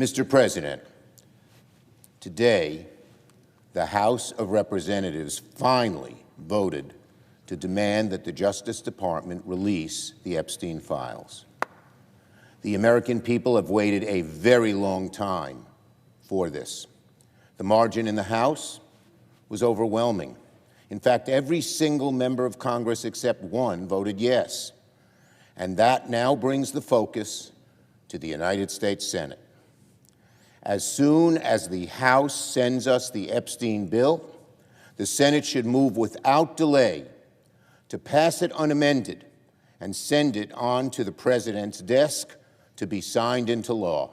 Mr. President, today, the House of Representatives finally voted to demand that the Justice Department release the Epstein files. The American people have waited a very long time for this. The margin in the House was overwhelming. In fact, every single member of Congress except one voted yes. And that now brings the focus to the United States Senate. As soon as the House sends us the Epstein bill, the Senate should move without delay to pass it unamended and send it on to the President's desk to be signed into law.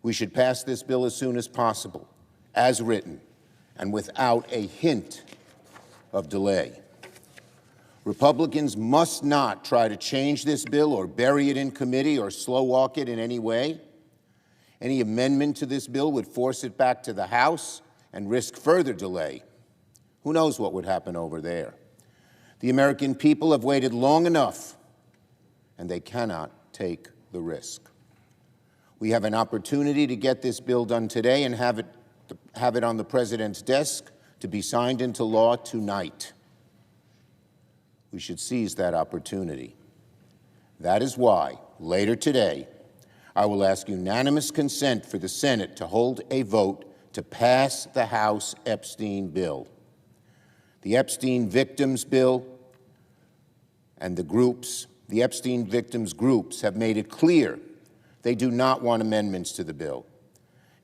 We should pass this bill as soon as possible, as written, and without a hint of delay. Republicans must not try to change this bill or bury it in committee or slow walk it in any way. Any amendment to this bill would force it back to the House and risk further delay. Who knows what would happen over there? The American people have waited long enough, and they cannot take the risk. We have an opportunity to get this bill done today and have it on the President's desk to be signed into law tonight. We should seize that opportunity. That is why, later today, I will ask unanimous consent for the Senate to hold a vote to pass the House Epstein bill. The Epstein victims bill and the Epstein victims groups have made it clear they do not want amendments to the bill.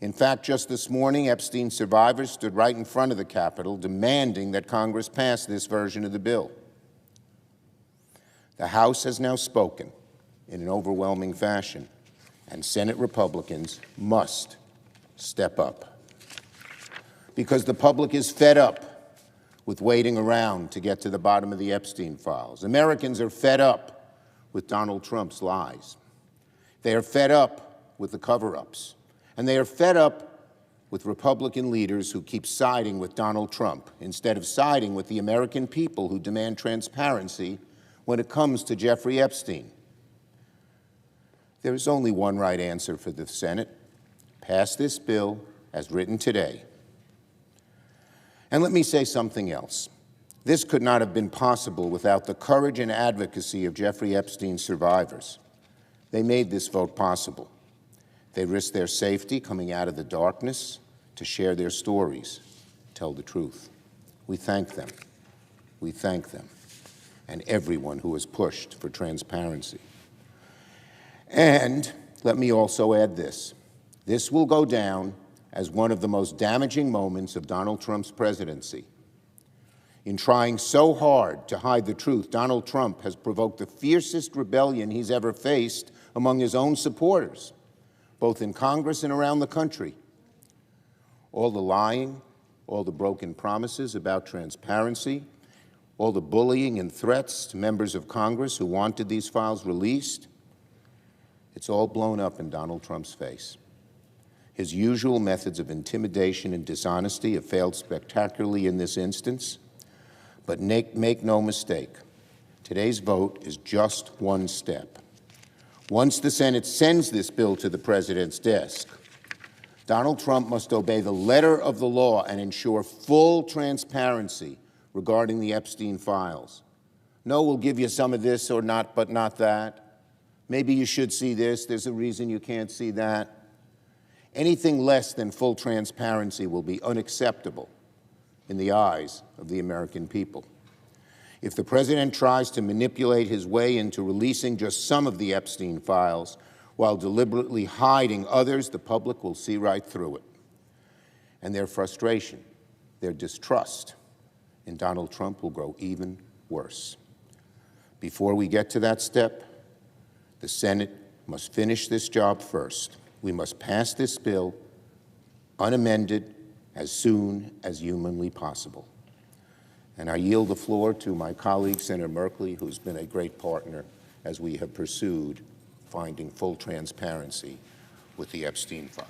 In fact, just this morning, Epstein survivors stood right in front of the Capitol demanding that Congress pass this version of the bill. The House has now spoken in an overwhelming fashion, and Senate Republicans must step up. Because the public is fed up with waiting around to get to the bottom of the Epstein files. Americans are fed up with Donald Trump's lies. They are fed up with the cover-ups. And they are fed up with Republican leaders who keep siding with Donald Trump instead of siding with the American people who demand transparency when it comes to Jeffrey Epstein. There is only one right answer for the Senate: pass this bill as written today. And let me say something else. This could not have been possible without the courage and advocacy of Jeffrey Epstein's survivors. They made this vote possible. They risked their safety coming out of the darkness to share their stories, tell the truth. We thank them. We thank them, and everyone who has pushed for transparency. And let me also add this. This will go down as one of the most damaging moments of Donald Trump's presidency. In trying so hard to hide the truth, Donald Trump has provoked the fiercest rebellion he's ever faced among his own supporters, both in Congress and around the country. All the lying, all the broken promises about transparency, all the bullying and threats to members of Congress who wanted these files released, it's all blown up in Donald Trump's face. His usual methods of intimidation and dishonesty have failed spectacularly in this instance. But make no mistake, today's vote is just one step. Once the Senate sends this bill to the President's desk, Donald Trump must obey the letter of the law and ensure full transparency regarding the Epstein files. No, we'll give you some of this or not, but not that. Maybe you should see this. There's a reason you can't see that. Anything less than full transparency will be unacceptable in the eyes of the American people. If the President tries to manipulate his way into releasing just some of the Epstein files while deliberately hiding others, the public will see right through it. And their frustration, their distrust in Donald Trump will grow even worse. Before we get to that step, the Senate must finish this job first. We must pass this bill unamended as soon as humanly possible. And I yield the floor to my colleague, Senator Merkley, who's been a great partner as we have pursued finding full transparency with the Epstein files.